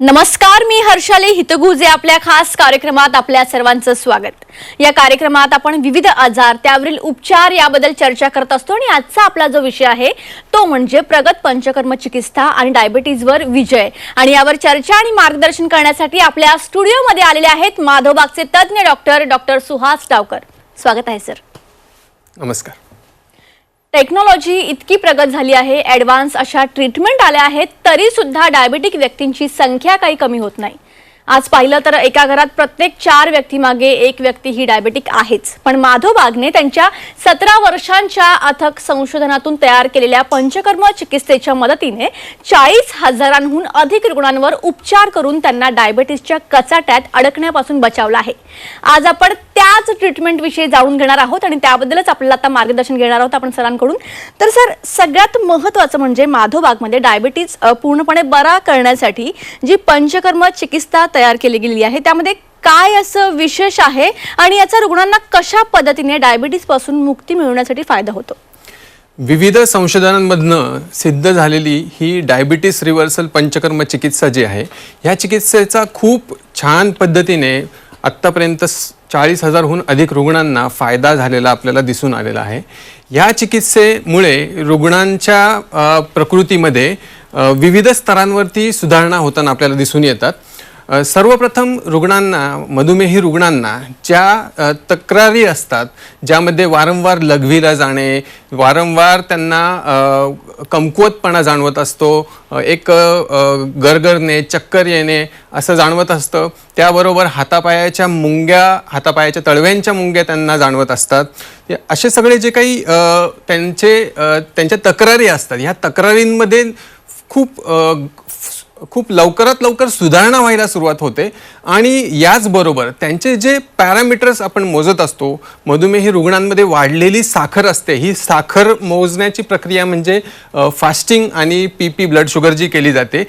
नमस्कार, मी हर्षाली हितगुजे आपल्या खास कार्यक्रमात आपल्या सर्वांचं स्वागत। या कार्यक्रमात आपण विविध आजार त्यावरील उपचार याबद्दल चर्चा करत असतो आणि आजचा आपला जो विषय आहे तो म्हणजे प्रगत पंचकर्म चिकित्सा आणि डायबिटीजवर विजय। आणि यावर चर्चा आणि मार्गदर्शन करण्यासाठी आपल्या स्टुडिओमध्ये आलेले आहेत माधवबागचे तज्ञ डॉक्टर सुहास डावकर। स्वागत आहे सर। नमस्कार। टेक्नॉलॉजी इतकी प्रगत झाली आहे, ॲडव्हान्स अशा ट्रीटमेंट आल्या आहेत, तरी सुद्धा डायबिटिक व्यक्तींची संख्या काही कमी होत नाही। आज पाहिलं तर एका घरात प्रत्येक 4 व्यक्तीमागे एक व्यक्ती ही डायबिटिक आहेच। पण माधवबागने त्यांच्या 17 वर्षांच्या अथक संशोधनातून तयार केलेल्या पंचकर्म चिकित्सेच्या मदतीने 40,000हून अधिक रुग्णांवर उपचार करून त्यांना डायबिटीसच्या कचाट्यात अडकण्यापासून बचावलं आहे। आज आपण त्याच ट्रीटमेंट विषयी जाणून घेणार आहोत आणि त्याबद्दलच आपल्याला आता मार्गदर्शन घेणार आहोत आपण सरांकडून। तर सर, सगळ्यात महत्त्वाचं म्हणजे माधवबागमध्ये डायबिटीज पूर्णपणे बरा करण्यासाठी जी पंचकर्म चिकित्सा तयार केली गेली आहे त्यामध्ये काय असं विशेष आहे आणि याचा रुग्णांना कशा पद्धतीने डायबिटीज पासून मुक्ती मिळवण्यासाठी फायदा होतो? विविध संशोधनांमधनं सिद्ध झालेली ही डायबिटीस रिव्हर्सल पंचकर्म चिकित्सा जी आहे, ह्या चिकित्सेचा खूप छान पद्धतीने आत्तापर्यंत 40,000हून अधिक रुग्णांना फायदा झालेला आपल्याला दिसून आलेला आहे। या चिकित्सेमुळे रुग्णांच्या प्रकृतीमध्ये विविध स्तरांवरती सुधारणा होताना आपल्याला दिसून येतात। सर्वप्रथम रुग्णांना, मधुमेही रुग्णांना ज्या तक्रारी असतात, ज्यामध्ये वारंवार लघवीला जाणे, वारंवार त्यांना कमकुवतपणा जाणवत असतो, एक गरगरणे, चक्कर येणे असं जाणवत असतं, त्याबरोबर हातापायाच्या तळव्यांच्या मुंग्या त्यांना जाणवत असतात। असे सगळे जे काही त्यांच्या तक्रारी असतात, ह्या तक्रारींमध्ये खूप लवकरात लवकर सुधारणा व्हायला सुरुवात होते। आणि याचबरोबर त्यांचे जे पॅरामीटर्स आपण मोजत असतो, मधुमेही रुग्णांमध्ये वाढलेली साखर असते, ही साखर मोजण्याची प्रक्रिया म्हणजे फास्टिंग आणि पीपी ब्लड शुगर जी केली जाते,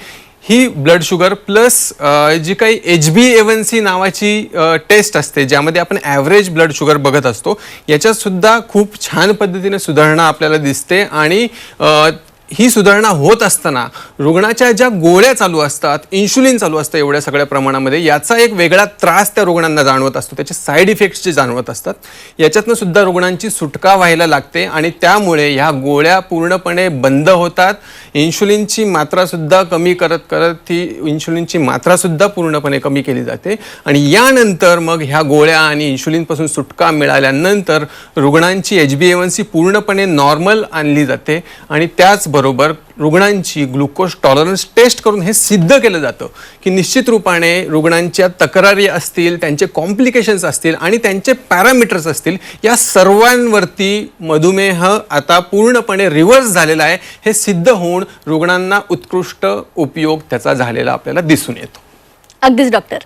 ही ब्लड शुगर प्लस जी काही HbA1c नावाची टेस्ट असते, ज्यामध्ये आपण ॲव्हरेज ब्लड शुगर बघत असतो, याच्यात सुद्धा खूप छान पद्धतीने सुधारणा आपल्याला दिसते। आणि ही सुधारणा होत असताना रुग्णाच्या ज्या गोळ्या चालू असतात, इन्शुलिन चालू असतं एवढ्या सगळ्या प्रमाणामध्ये, याचा एक वेगळा त्रास त्या रुग्णांना जाणवत असतो, त्याचे साईड इफेक्ट्स जे जाणवत असतात, याच्यातनं सुद्धा रुग्णांची सुटका व्हायला लागते आणि त्यामुळे ह्या गोळ्या पूर्णपणे बंद होतात। इन्शुलिनची मात्रासुद्धा कमी करत ही इन्शुलिनची मात्रासुद्धा पूर्णपणे कमी केली जाते। आणि यानंतर मग ह्या गोळ्या आणि इन्शुलिनपासून सुटका मिळाल्यानंतर रुग्णांची HbA1c पूर्णपणे नॉर्मल आणली जाते। आणि त्याचबरोबर रुग्णांची ग्लुकोज टॉलरन्स टेस्ट करून हे सिद्ध केलं जातं की निश्चित रूपाने रुग्णांच्या तक्रारी असतील, त्यांचे कॉम्प्लिकेशन्स असतील आणि त्यांचे पॅरामीटर्स असतील, या सर्वांवरती मधुमेह आता पूर्णपणे रिव्हर्स झालेला आहे, हे सिद्ध होऊन रुग्णांना उत्कृष्ट उपयोग त्याचा झालेला आपल्याला दिसून येतो। अगदीच डॉक्टर।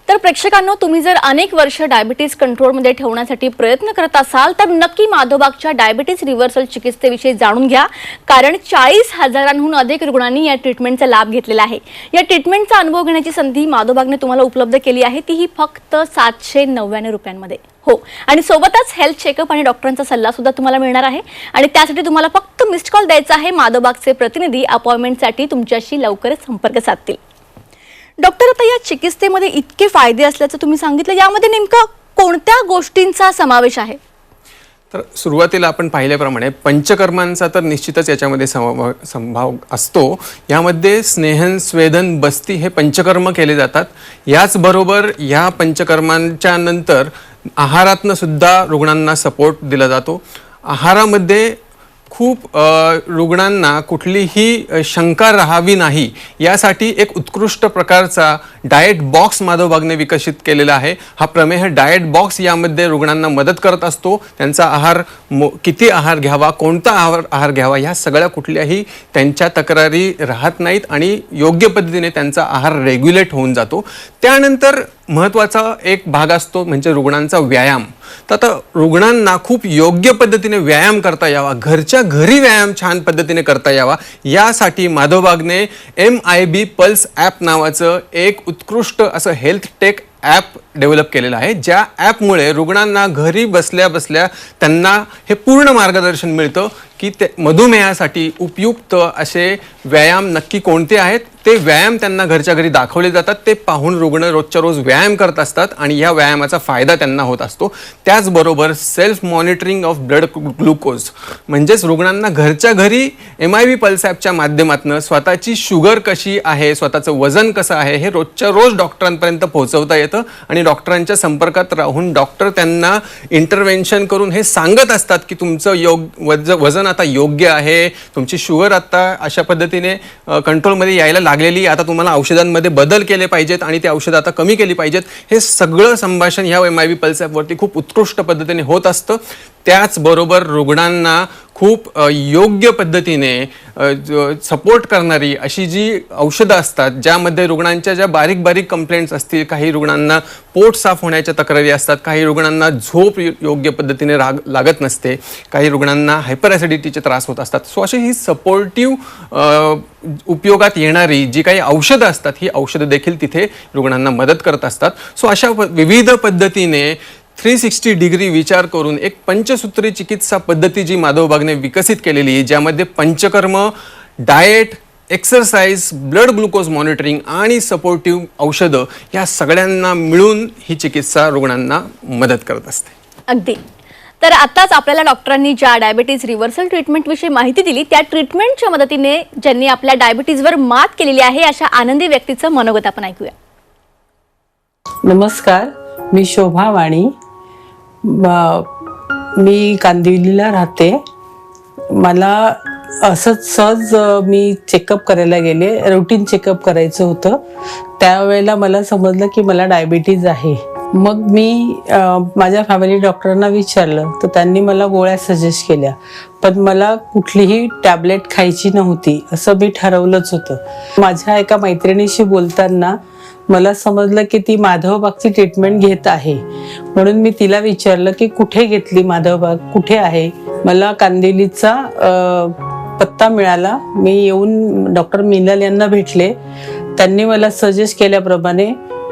तर प्रेक्षकांनो, तुम्ही जर अनेक वर्ष डायबिटीज कंट्रोलमध्ये ठेवण्यासाठी प्रयत्न करत असाल तर नक्की माधवबागच्या डायबिटीज रिव्हर्सल चिकित्सेविषयी जाणून घ्या, कारण 40,000हून अधिक रुग्णांनी या ट्रीटमेंटचा लाभ घेतलेला आहे। या ट्रीटमेंटचा अनुभव घेण्याची संधी माधवबागने तुम्हाला उपलब्ध केली आहे, तीही फक्त 799 रुपयांमध्ये। हो, आणि सोबतच हेल्थ चेकअप आणि डॉक्टरांचा सल्ला सुद्धा तुम्हाला मिळणार आहे। आणि त्यासाठी तुम्हाला फक्त मिस्ड कॉल द्यायचा आहे। माधवबागचे प्रतिनिधी अपॉइंटमेंटसाठी तुमच्याशी लवकरच संपर्क साधतील। डॉक्टर, आता या चिकित्सेमध्ये इतके फायदे असल्याचं तुम्ही सांगितलं, यामध्ये नेमका कोणत्या गोष्टींचा समावेश आहे? तर सुरुवातीला आपण पाहिल्याप्रमाणे पंचकर्मांचा तर निश्चितच याच्यामध्ये संभाव असतो। यामध्ये स्नेहन, स्वेदन, बस्ती हे पंचकर्म केले जातात। याचबरोबर या पंचकर्मांच्या नंतर आहारातनं सुद्धा रुग्णांना सपोर्ट दिला जातो। आहारामध्ये खूप रुग्णांना कुठलीही शंका राहावी नाही यासाठी एक उत्कृष्ट प्रकारचा डाएट बॉक्स माधवबागने विकसित केलेला आहे। हा प्रमेह डाएट बॉक्स यामध्ये रुग्णांना मदत करत असतो। त्यांचा आहार किती आहार घ्यावा, कोणता आहार घ्यावा, ह्या सगळ्या कुठल्याही त्यांच्या तक्रारी राहत नाहीत आणि योग्य पद्धतीने त्यांचा आहार रेग्युलेट होऊन जातो। त्यानंतर महत्त्वाचा एक भाग असतो म्हणजे रुग्णांचा व्यायाम। तर आता रुग्णांना खूप योग्य पद्धतीने व्यायाम करता यावा, घरच्या घरी व्यायाम छान पद्धतीने करता यावा, यासाठी माधवबागने MIB पल्स ॲप नावाचं एक उत्कृष्ट असं हेल्थ टेक ॲप डेव्हलप केलेला आहे, ज्या ॲपमुळे रुग्णांना घरी बसल्या बसल्या त्यांना हे पूर्ण मार्गदर्शन मिळतं की ते मधुमेहासाठी उपयुक्त असे व्यायाम नक्की कोणते आहेत. ते व्यायाम त्यांना घरच्या घरी दाखवले जातात. ते पाहून रुग्ण रोजच्या रोज व्यायाम करत असतात आणि या व्यायामाचा फायदा त्यांना होत असतो. त्याचबरोबर self monitoring of blood glucose म्हणजेच रुग्णांना घरच्या घरी MIV पल्स ॲपच्या माध्यमातून स्वतःची शुगर कशी आहे, स्वतःचं वजन कसं आहे हे रोजच्या रोज डॉक्टरांपर्यंत पोहोचवता येतं आणि डॉक्टरांच्या संपर्कात राहून डॉक्टर त्यांना इंटरव्हेन्शन करून हे सांगत असतात की तुमचं वजन आता योग्य आहे, तुमची शुगर आता अशा पद्धतीने कंट्रोलमध्ये यायला लागलेली, आता तुम्हाला औषधांमध्ये बदल केले पाहिजेत आणि ते औषधं आता कमी केली पाहिजेत. हे सगळं संभाषण ह्या MIV पल्स ॲपवरती खूप उत्कृष्ट पद्धतीने होत असतं. त्याचबरोबर रुग्णांना खूप योग्य पद्धतीने सपोर्ट करणारी अशी जी औषधं असतात, ज्यामध्ये रुग्णांच्या ज्या बारीक बारीक कंप्लेंट्स असतील, काही रुग्णांना पोट साफ होण्याच्या तक्रारी असतात, काही रुग्णांना झोप योग्य पद्धतीने लागत नसते, काही रुग्णांना हायपर ॲसिडिटीचे त्रास होत असतात. सो अशी ही सपोर्टिव्ह उपयोगात येणारी जी काही औषधं असतात, ही औषधं देखील तिथे रुग्णांना मदत करत असतात. सो अशा विविध पद्धतीने 360 डिग्री विचार करून एक पंचसूत्री चिकित्सा पद्धती जी माधव बागने विकसित केलेली आहे, ज्यामध्ये panchakarma, diet, exercise, blood glucose monitoring आणि सपोर्टिव्ह औषधं या सगळ्यांना मिळून ही चिकित्सा रुग्णांना मदत करत असते. अगदी. तर आताच आपल्याला डॉक्टरांनी ज्या डायबिटीज रिव्हर्सल ट्रीटमेंट विषयी माहिती दिली, त्या ट्रीटमेंटच्या मदतीने ज्यांनी आपल्या डायबिटीजवर मात केलेली आहे अशा आनंदी व्यक्तीचं मनोगत आपण ऐकूया. नमस्कार, मी शोभा वाणी. मी कांदिवलीला राहते. मला असंच सहज मी चेकअप करायला गेले, रुटीन चेकअप करायचं होतं. त्यावेळेला मला समजलं की मला डायबिटीज आहे. मग मी माझ्या फॅमिली डॉक्टरांना विचारलं, तर त्यांनी मला गोळ्या सजेस्ट केल्या, पण मला कुठलीही टॅबलेट खायची नव्हती असं मी ठरवलंच होतं. माझ्या एका मैत्रिणीशी बोलताना मला समजलं की ती माधवबागची ट्रीटमेंट घेत आहे. म्हणून मी तिला विचारलं की कुठे घेतली, माधवबाग कुठे आहे. मला कांदिवलीचा पत्ता मिळाला. मी येऊन डॉक्टर मिनल यांना भेटले. त्यांनी मला सजेस्ट केल्याप्रमाणे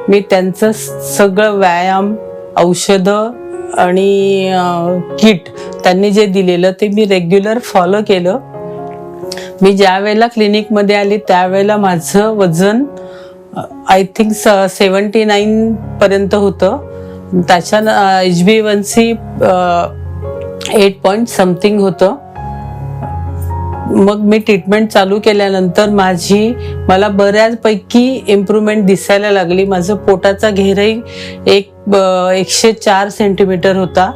मी त्यांचं सगळं व्यायाम, औषधं आणि किट त्यांनी जे दिलेलं ते मी रेग्युलर फॉलो केलं. मी ज्या वेळेला क्लिनिकमध्ये आली त्यावेळेला माझं वजन आय थिंक 79 पर्यंत होतं. त्याच्या HbA1c 8 पॉइंट समथिंग होतं. मग मी ट्रीटमेंट चालू केल्यानंतर मला बऱ्याचपैकी इम्प्रूव्हमेंट दिसायला लागली. माझं पोटाचा घेरही 104 सेंटीमीटर होता.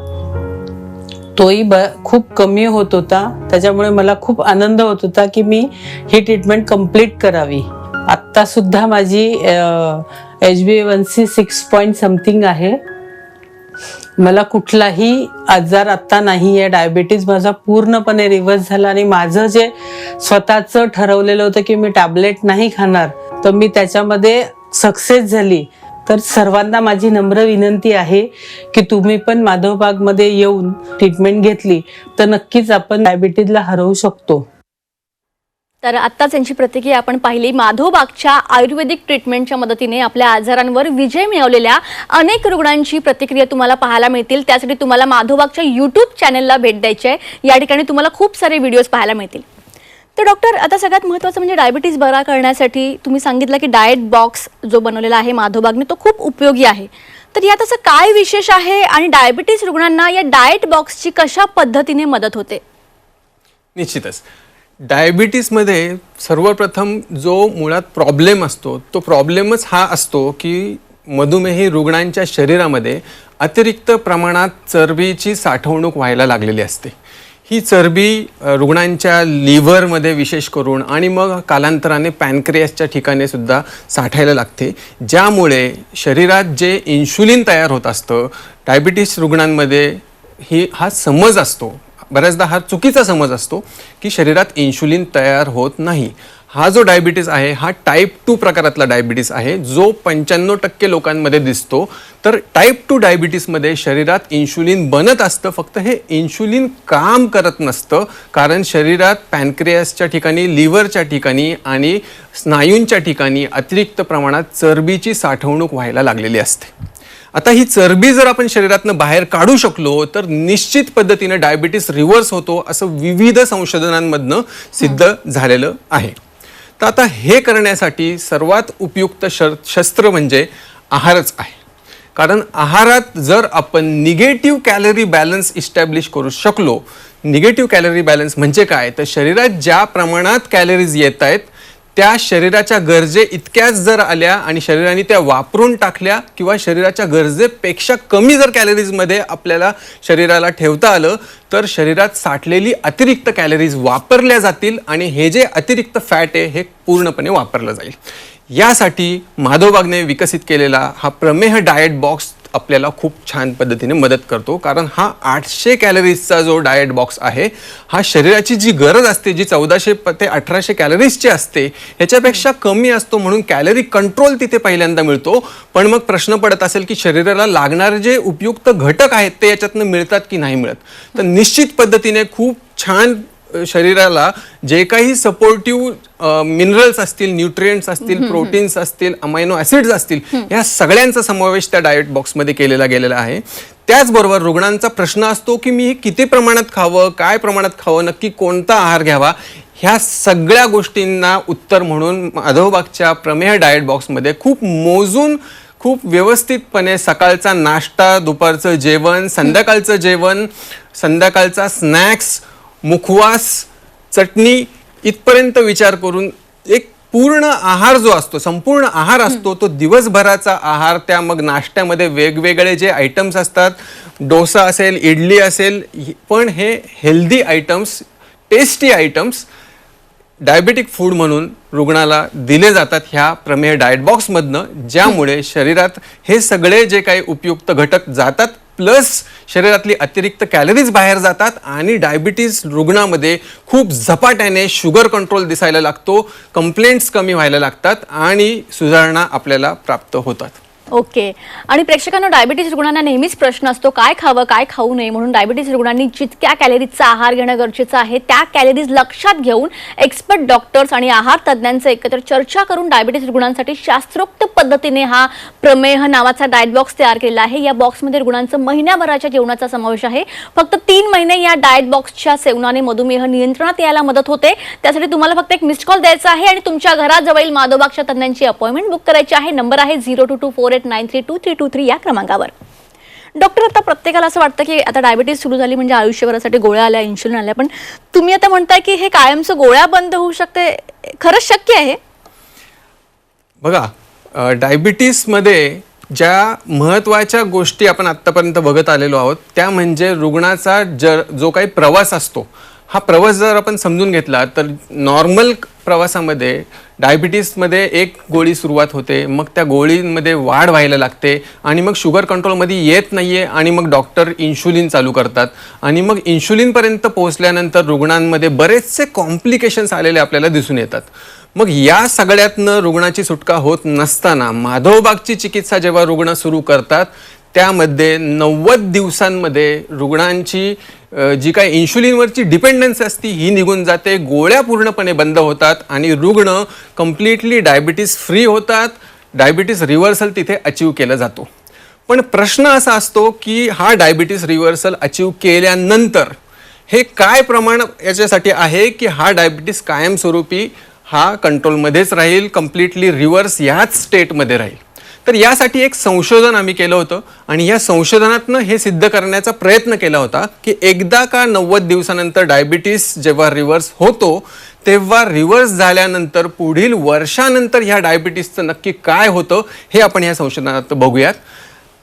तोही खूप कमी होत होता. त्याच्यामुळे मला खूप आनंद होत होता की मी ही ट्रीटमेंट कंप्लीट करावी. आत्ता सुद्धा माझी HbA1c 6 पॉइंट समथिंग आहे. मला कुठलाही आजार आत्ता नाही आहे. डायबिटीज माझा पूर्णपणे रिव्हर्स झाला आणि माझं जे स्वतःचं ठरवलेलं होतं की मी टॅबलेट नाही खाणार, तर मी त्याच्यामध्ये सक्सेस झाली. तर सर्वांना माझी नम्र विनंती आहे की तुम्ही पण माधवबागमध्ये येऊन ट्रीटमेंट घेतली तर नक्कीच आपण डायबिटीजला हरवू शकतो. तर आत्ताच यांची प्रतिक्रिया आपण पाहिली. माधवबागच्या आयुर्वेदिक ट्रीटमेंटच्या मदतीने आपल्या आजारांवर विजय मिळवलेल्या अनेक रुग्णांची प्रतिक्रिया तुम्हाला पाहायला मिळतील. त्यासाठी तुम्हाला माधवबागच्या YouTube चॅनलला भेट द्यायची आहे. या ठिकाणी तुम्हाला खूप सारे व्हिडिओज पाहायला मिळतील. तर डॉक्टर, आता सगळ्यात महत्त्वाचं म्हणजे डायबिटीज बरा करण्यासाठी तुम्ही सांगितलं की डाएट बॉक्स जो बनवलेला आहे माधवबागने तो खूप उपयोगी आहे. तर यात असं काय विशेष आहे आणि डायबिटीज रुग्णांना या डाएट बॉक्सची कशा पद्धतीने मदत होते? निश्चितच डायबिटीसमध्ये सर्वप्रथम जो मुळात प्रॉब्लेम असतो तो प्रॉब्लेमच हा असतो की मधुमेही रुग्णांच्या शरीरामध्ये अतिरिक्त प्रमाणात चरबीची साठवणूक व्हायला लागलेली असते. ही चरबी रुग्णांच्या लिव्हरमध्ये विशेष करून आणि मग कालांतराने पॅनक्रियासच्या ठिकाणी सुद्धा साठायला लागते, ज्यामुळे शरीरात जे इन्शुलिन तयार होत असतं डायबिटीस रुग्णांमध्ये हा समज असतो, बऱ्याचदा हा चुकीचा समज असतो की शरीरात इन्शुलिन तयार होत नाही. हा जो डायबिटीस आहे हा टाईप 2 प्रकारातला डायबिटीस आहे जो 95% लोकांमध्ये दिसतो. तर टाईप 2 डायबिटीसमध्ये शरीरात इन्शुलिन बनत असतं, फक्त हे इन्शुलिन काम करत नसतं कारण शरीरात पॅनक्रियासच्या ठिकाणी, लिव्हरच्या ठिकाणी आणि स्नायूंच्या ठिकाणी अतिरिक्त प्रमाणात चरबीची साठवणूक व्हायला लागलेली असते. आता ही चरबी जर आपण शरीरातनं बाहेर काढू शकलो तर निश्चित पद्धतीने डायबिटीस रिव्हर्स होतो असं विविध संशोधनांमधनं सिद्ध झालेलं आहे. तर आता हे करण्यासाठी सर्वात उपयुक्त शस्त्र म्हणजे आहारच आहे. कारण आहारात जर आपण निगेटिव्ह कॅलरी बॅलन्स इस्टॅब्लिश करू शकलो, निगेटिव्ह कॅलरी बॅलन्स म्हणजे काय, तर शरीरात ज्या प्रमाणात कॅलरीज येत आहेत त्या शरीराच्या गरजे इतक्याच जर आल्या आणि शरीराने त्या वापरून टाकल्या किंवा शरीराच्या गरजेपेक्षा कमी जर कॅलरीजमध्ये आपल्याला शरीराला ठेवता आलं तर शरीरात साठलेली अतिरिक्त कॅलरीज वापरल्या जातील आणि हे जे अतिरिक्त फॅट आहे हे पूर्णपणे वापरलं जाईल. यासाठी माधव बागने विकसित केलेला हा प्रमेह डाएट बॉक्स आपल्याला खूप छान पद्धतीने मदत करतो. कारण हा 800 कॅलरीजचा जो डाएट बॉक्स आहे हा शरीराची जी गरज असते जी 1400 ते 1800 कॅलरीजची असते ह्याच्यापेक्षा कमी असतो, म्हणून कॅलरी कंट्रोल तिथे पहिल्यांदा मिळतो. पण मग प्रश्न पडत असेल की शरीराला लागणारे जे उपयुक्त घटक आहेत ते याच्यातनं मिळतात की नाही मिळत, तर निश्चित पद्धतीने खूप छान शरीराला जे काही सपोर्टिव्ह मिनरल्स असतील, न्यूट्रिएंट्स असतील, प्रोटीन्स असतील, अमायनो ॲसिड्स असतील, या सगळ्यांचा समावेश त्या डाएट बॉक्समध्ये केलेला गेलेला आहे. त्याचबरोबर रुग्णांचा प्रश्न असतो की मी किती प्रमाणात खावं, काय प्रमाणात खावं, नक्की कोणता आहार घ्यावा, ह्या सगळ्या गोष्टींना उत्तर म्हणून माधवबागच्या प्रमेह डाएट बॉक्समध्ये खूप मोजून खूप व्यवस्थितपणे सकाळचा नाश्ता, दुपारचं जेवण, संध्याकाळचं जेवण, संध्याकाळचा स्नॅक्स, मुखवास, चटणी इथपर्यंत विचार करून एक पूर्ण आहार जो असतो, संपूर्ण आहार असतो तो दिवसभराचा आहार, त्या मग नाश्त्यामध्ये वेगवेगळे जे आयटम्स असतात, डोसा असेल, इडली असेल, पण हे healthy items, tasty items diabetic food म्हणून रुग्णाला दिले जातात ह्या प्रमेह डाएट बॉक्समधनं, ज्यामुळे शरीरात हे सगळे जे काही उपयुक्त घटक जातात प्लस शरीरातली अतिरिक्त कॅलरीज बाहेर जातात आणि डायबिटीज रुग्णामध्ये खूप झपाट्याने शुगर कंट्रोल दिसायला लागतो, कंप्लेंट्स कमी व्हायला लागतात आणि सुधारणा आपल्याला प्राप्त होतात. ओके. आणि प्रेक्षकांना डायबिटीस रुग्णांना नेहमीच प्रश्न असतो काय खावं काय खाऊ नये, म्हणून डायबिटीस रुग्णांनी जितक्या कॅलरीजचा आहार घेणं गरजेचं आहे त्या कॅलरीज लक्षात घेऊन एक्सपर्ट डॉक्टर्स आणि आहार तज्ज्ञांचं एकत्र चर्चा करून डायबिटीस रुग्णांसाठी शास्त्रोक्त पद्धतीने हा प्रमेह नावाचा डाएट बॉक्स तयार केला आहे. या बॉक्समध्ये रुग्णांचं महिन्याभराच्या जेवणाचा समावेश आहे. फक्त 3 महिने या डाएट बॉक्सच्या सेवनाने मधुमेह नियंत्रणात यायला मदत होते. त्यासाठी तुम्हाला फक्त एक मिस्ड कॉल द्यायचा आहे आणि तुमच्या घराजवळील माधवबागच्या तज्ज्ञांची अपॉइंटमेंट बुक करायची आहे. नंबर आहे 0224893223 या क्रमांकावर. डॉक्टर, आता प्रत्येकाला असं वाटतं की आता डायबिटीज सुरू झाली म्हणजे आयुष्यभरासाठी गोळ्या आल्या, इन्शुलिन आल्या, पण तुम्ही आता म्हणताय की हे कायमचं गोळ्या बंद होऊ शकते, खरंच शक्य आहे? बघा, डायबिटीसमध्ये ज्या महत्त्वाच्या गोष्टी आपण आत्तापर्यंत बघत आलेलो आहोत त्या म्हणजे रुग्णाचा जो काही प्रवास असतो, हा प्रवास जर आपण समजून घेतला तर नॉर्मल प्रवासामध्ये डायबिटीसमध्ये एक गोळी सुरुवात होते, मग त्या गोळींमध्ये वाढ व्हायला लागते आणि मग शुगर कंट्रोलमध्ये येत नाही आहे आणि मग डॉक्टर इन्शुलिन चालू करतात आणि मग इन्शुलिनपर्यंत पोहोचल्यानंतर रुग्णांमध्ये बरेचसे कॉम्प्लिकेशन्स आलेले आपल्याला दिसून येतात. मग या सगळ्यातनं रुग्णाची सुटका होत नसताना माधवबागची चिकित्सा जेव्हा रुग्ण सुरू करतात त्यामध्ये 90 दिवसांमध्ये रुग्णांची जी काही इन्शुलिनवरची डिपेंडन्सी असती ही निघून जाते, गोळ्या पूर्णपणे बंद होतात आणि रुग्ण कम्प्लिटली डायबिटीस फ्री होतात. डायबिटीस रिव्हर्सल तिथे अचीव केला जातो. पण प्रश्न असा असतो की हा डायबिटीस रिव्हर्सल अचीव केल्यानंतर हे काय प्रमाण याच्यासाठी आहे की हा डायबिटीस कायमस्वरूपी हा कंट्रोलमध्येच राहील, कम्प्लिटली रिव्हर्स ह्याच स्टेटमध्ये राहील. तर यासाठी एक संशोधन आम्ही केलं होतं आणि या संशोधनातनं हे सिद्ध करण्याचा प्रयत्न केला होता की एकदा का 90 दिवसानंतर डायबिटीस जेव्हा रिव्हर्स होतो तेव्हा रिव्हर्स झाल्यानंतर पुढील वर्षानंतर ह्या डायबिटीसचं नक्की काय होतं हे आपण ह्या संशोधनात बघूयात.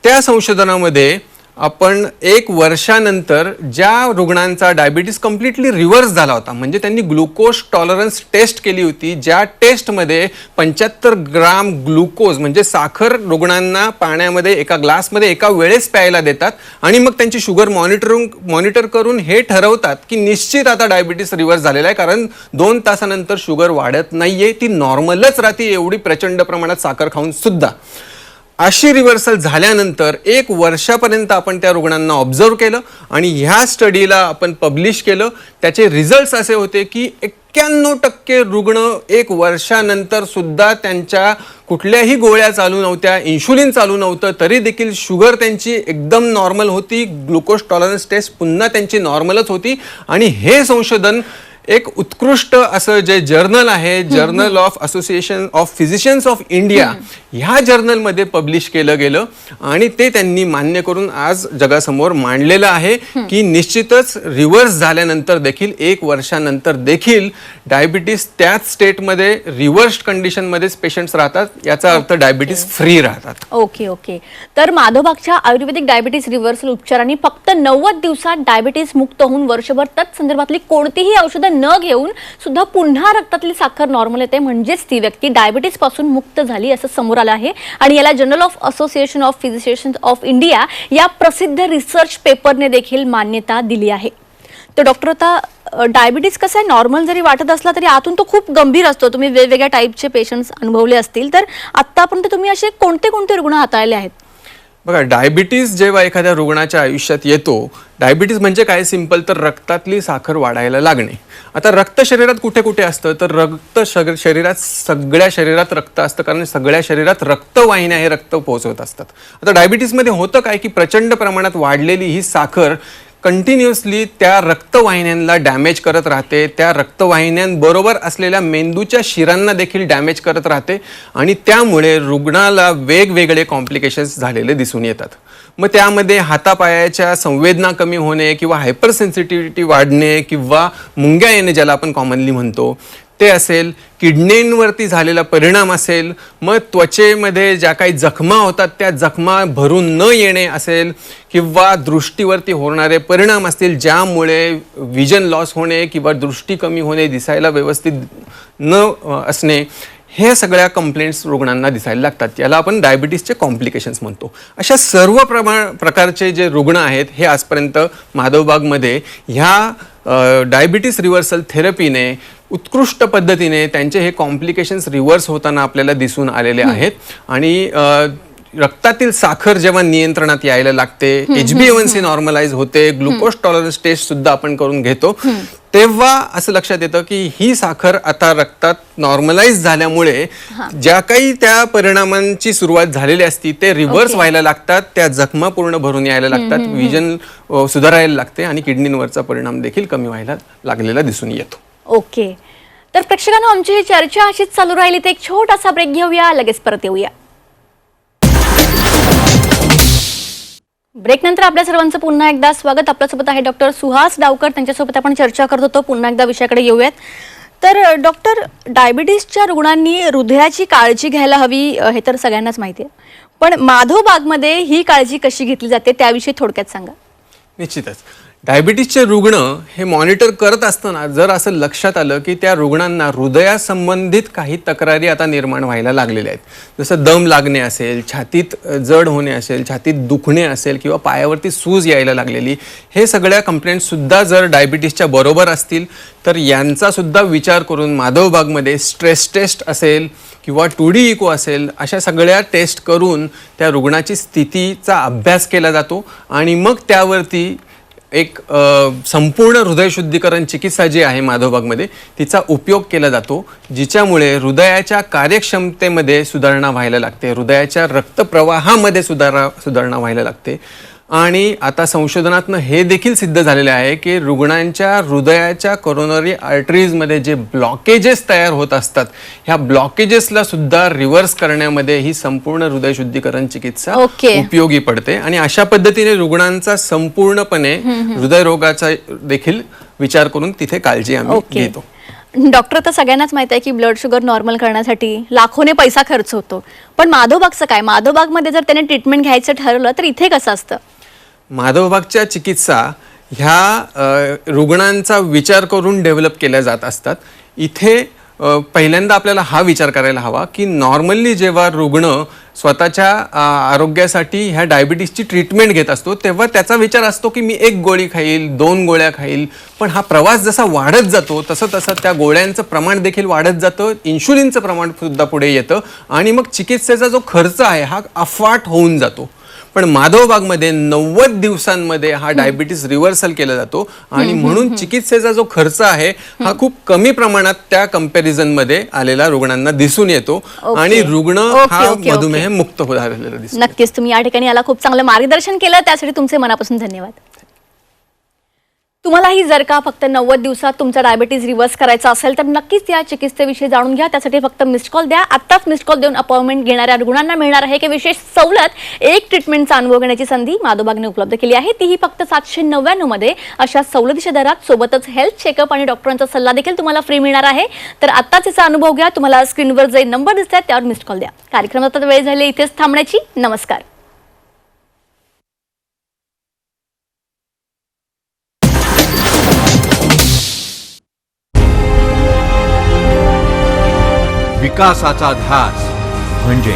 त्या संशोधनामध्ये आपण 1 वर्षानंतर ज्या रुग्णांचा डायबिटीस कम्प्लिटली रिव्हर्स झाला होता, म्हणजे त्यांनी ग्लुकोज टॉलरन्स टेस्ट केली होती, ज्या टेस्टमध्ये 75 ग्राम ग्लुकोज म्हणजे साखर रुग्णांना पाण्यामध्ये एका ग्लासमध्ये एका वेळेस प्यायला देतात आणि मग त्यांची शुगर मॉनिटर करून हे ठरवतात की निश्चित आता डायबिटीस रिव्हर्स झालेला आहे, कारण 2 तासानंतर शुगर वाढत नाहीये, ती नॉर्मलच राहते एवढी प्रचंड प्रमाणात साखर खाऊन सुद्धा. अशी रिव्हर्सल झाल्यानंतर 1 वर्षापर्यंत आपण त्या रुग्णांना ऑब्झर्व केलं आणि ह्या स्टडीला आपण पब्लिश केलं. त्याचे रिझल्ट्स असे होते की एक 91% रुग्ण 1 वर्षानंतर सुद्धा त्यांच्या कुठल्याही गोळ्या चालू नव्हत्या, इन्शुलिन चालू नव्हतं, तरी देखील शुगर त्यांची एकदम नॉर्मल होती, ग्लुकोज टॉलरन्स टेस्ट पुन्हा त्यांची नॉर्मलच होती. आणि हे संशोधन एक उत्कृष्ट असं जे जर्नल आहे, journal of association of physicians of India, ह्या जर्नलमध्ये पब्लिश केलं गेलं आणि ते त्यांनी मान्य करून आज जगासमोर मांडलेलं आहे की निश्चितच रिव्हर्स झाल्यानंतर देखील 1 वर्षानंतर देखील डायबिटीस त्याच स्टेटमध्ये रिव्हर्स कंडिशनमध्येच पेशंट्स राहतात. याचा अर्थ डायबिटीस फ्री राहतात. ओके. तर माधवबागच्या आयुर्वेदिक डायबिटीस रिव्हर्सल उपचारांनी फक्त 90 दिवसात डायबिटीस मुक्त होऊन वर्षभर तत्संदर्भातली कोणतीही औषधं न घेऊन सुद्धा पुन्हा रक्तातली साखर नॉर्मल येते, म्हणजेच ती व्यक्ती डायबिटीस पासून मुक्त झाली असं समोर आलं आहे. आणि याला journal of association of physicians of India या प्रसिद्ध रिसर्च पेपरने देखील मान्यता दिली आहे. तर डॉक्टर, आता डायबिटीस कसं आहे, नॉर्मल जरी वाटत असला तरी आतून तो खूप गंभीर असतो. तुम्ही वेगवेगळ्या टाईपचे पेशंट्स अनुभवले असतील, तर आतापर्यंत तुम्ही असे कोणते कोणते रुग्ण हाताळले आहेत? बघा, डायबिटीस जेव्हा एखाद्या रुग्णाच्या आयुष्यात येतो, डायबिटीस म्हणजे काय, सिंपल, तर रक्तातली साखर वाढायला लागणे. आता रक्त शरीरात कुठे कुठे असतं, तर रक्त शरीरात सगळ्या शरीरात रक्त असतं, कारण सगळ्या शरीरात रक्तवाहिन्या हे रक्त पोहोचवत असतात. आता डायबिटीसमध्ये होतं काय की प्रचंड प्रमाणात वाढलेली ही साखर कंटिन्युअसली त्या रक्तवाहिन्यांना डॅमेज करत राहते, त्या रक्तवाहिन्यांबरोबर असलेल्या मेंदूच्या शिरांना देखील डॅमेज करत राहते आणि त्यामुळे रुग्णाला वेगवेगळे कॉम्प्लिकेशन्स झालेले दिसून येतात. मग त्यामध्ये हातापायाच्या संवेदना कमी होणे किंवा हायपर सेन्सिटिव्हिटी वाढणे किंवा मुंग्या येणे ज्याला आपण कॉमनली म्हणतो ते असेल, किडनींवरती झालेला परिणाम असेल, मग त्वचेमध्ये ज्या काही जखमा होतात त्या जखमा भरून न येणे असेल, किंवा दृष्टीवरती होणारे परिणाम असतील ज्यामुळे विजन लॉस होणे किंवा दृष्टी कमी होणे, दिसायला व्यवस्थित न असणे, हे सगळ्या कंप्लेंट्स रुग्णांना दिसायला लागतात. याला आपण डायबिटीसचे कॉम्प्लिकेशन्स म्हणतो. अशा सर्व प्रकारचे जे रुग्ण आहेत हे आजपर्यंत माधवबागमध्ये ह्या डायबिटीस रिव्हर्सल थेरपीने उत्कृष्ट पद्धतीने त्यांचे हे कॉम्प्लिकेशन्स रिव्हर्स होताना आपल्याला दिसून आलेले आहेत. आणि रक्तातील साखर जेव्हा नियंत्रणात यायला लागते, HbA1c नॉर्मलाइज होते, ग्लुकोज टॉलरन्स टेस्ट सुद्धा आपण करून घेतो, तेव्हा असं लक्षात येतं की ही साखर आता रक्तात नॉर्मलाइज झाल्यामुळे ज्या काही त्या परिणामांची सुरुवात झालेली असती ते रिव्हर्स व्हायला लागतात, त्या जखमा पूर्ण भरून यायला लागतात, विजन सुधारायला लागते आणि किडनींवरचा परिणाम देखील कमी व्हायला लागलेला दिसून येतो. ओके. तर प्रेक्षकांनो, आमची ही चर्चा अशीच चालू राहिली तर एक छोटासा ब्रेक घेऊया, लगेच परत येऊया. ब्रेक नंतर आपल्या सर्वांचं पुन्हा एकदा स्वागत. आपल्यासोबत आहे डॉक्टर सुहास डावकर, त्यांच्यासोबत आपण चर्चा करत होतो. पुन्हा एकदा विषयाकडे येऊयात. तर डॉक्टर, डायबिटीसच्या रुग्णांनी हृदयाची काळजी घ्यायला हवी हे तर सगळ्यांनाच माहिती आहे, पण माधवबागमध्ये ही काळजी कशी घेतली जाते त्याविषयी थोडक्यात सांगा. निश्चितच डायबिटीसचे रुग्ण हे मॉनिटर करत असताना जर असं लक्षात आलं की त्या रुग्णांना हृदयासंबंधित काही तक्रारी आता निर्माण व्हायला लागलेल्या आहेत, जसं दम लागणे असेल, छातीत जड होणे असेल, छातीत दुखणे असेल किंवा पायावरती सूज यायला लागलेली, हे सगळ्या कंप्लेंट्ससुद्धा जर डायबिटीसच्या बरोबर असतील तर यांचा सुद्धा विचार करून माधवबागमध्ये स्ट्रेस टेस्ट असेल किंवा 2D इको असेल, अशा सगळ्या टेस्ट करून त्या रुग्णाची स्थितीचा अभ्यास केला जातो आणि मग त्यावरती एक संपूर्ण हृदयशुद्धीकरण चिकित्सा जी आहे माधवबागमध्ये तिचा उपयोग केला जातो, जिच्यामुळे हृदयाच्या कार्यक्षमतेमध्ये सुधारणा व्हायला लागते, हृदयाच्या रक्तप्रवाहामध्ये सुधारणा व्हायला लागते. आणि आता संशोधनातनं हे देखील सिद्ध झालेले आहे की रुग्णांच्या हृदयाच्या कोरोनरी आर्टरीजमध्ये जे ब्लॉकेजेस तयार होत असतात, ह्या ब्लॉकेजेसला सुद्धा रिव्हर्स करण्यामध्ये ही संपूर्ण हृदयशुद्धीकरण चिकित्सा उपयोगी पडते. आणि अशा पद्धतीने रुग्णांचा संपूर्णपणे हृदयरोगाचा देखील विचार करून तिथे काळजी आम्ही घेतो. डॉक्टर, तर सगळ्यांनाच माहिती आहे की ब्लड शुगर नॉर्मल करण्यासाठी लाखोने पैसा खर्च होतो, पण माधवबागचं काय? माधवबागमध्ये जर त्याने ट्रीटमेंट घ्यायचं ठरवलं तर इथे कसं असतं? माधवबागच्या चिकित्सा ह्या रुग्णांचा विचार करून डेव्हलप केल्या जात असतात. इथे पहिल्यांदा आपल्याला हा विचार करायला हवा की नॉर्मली जेव्हा रुग्ण स्वतःच्या आरोग्यासाठी ह्या डायबिटीसची ट्रीटमेंट घेत असतो तेव्हा त्याचा विचार असतो की मी 1 गोळी खाईल, 2 गोळ्या खाईल, पण हा प्रवास जसा वाढत जातो तसं तसं त्या गोळ्यांचं प्रमाण देखील वाढत जातं, इन्शुलिनचं प्रमाण सुद्धा पुढे येतं आणि मग चिकित्सेचा जो खर्च आहे हा अफाट होऊन जातो. पण माधवबागमध्ये 90 दिवसांमध्ये हा डायबिटीस रिव्हर्सल केला जातो आणि म्हणून चिकित्सेचा जो खर्च आहे हा खूप कमी प्रमाणात त्या कंपॅरिझन मध्ये आलेल्या रुग्णांना दिसून येतो आणि रुग्ण हा मधुमेह मुक्त झालेला दिसतो. नक्कीच तुम्ही या ठिकाणी याला खूप चांगलं मार्गदर्शन केलं, त्यासाठी तुमचे मनापासून धन्यवाद. तुम्हालाही जर का फक्त 90 दिवसात तुमचा डायबिटीज रिव्हर्स करायचा असेल तर नक्कीच या चिकित्सेविषयी जाणून घ्या. त्यासाठी फक्त मिस्ड कॉल द्या. आत्ताच मिस्ड कॉल देऊन अपॉइंटमेंट घेणाऱ्या रुग्णांना मिळणार आहे की विशेष सवलत, एक ट्रीटमेंटचा अनुभव घेण्याची संधी माधवबागने उपलब्ध केली आहे, तीही फक्त 799 मध्ये. अशा सवलतीच्या दरात सोबतच हेल्थ चेकअप आणि डॉक्टरांचा सल्ला देखील तुम्हाला फ्री मिळणार आहे. तर आत्ताच याचा अनुभव घ्या. तुम्हाला स्क्रीनवर जे नंबर दिसतात त्यावर मिस्ड कॉल द्या. कार्यक्रमात आता वेळ झाली इथेच थांबण्याची. नमस्कार. विकासाचा ध्यास म्हणजे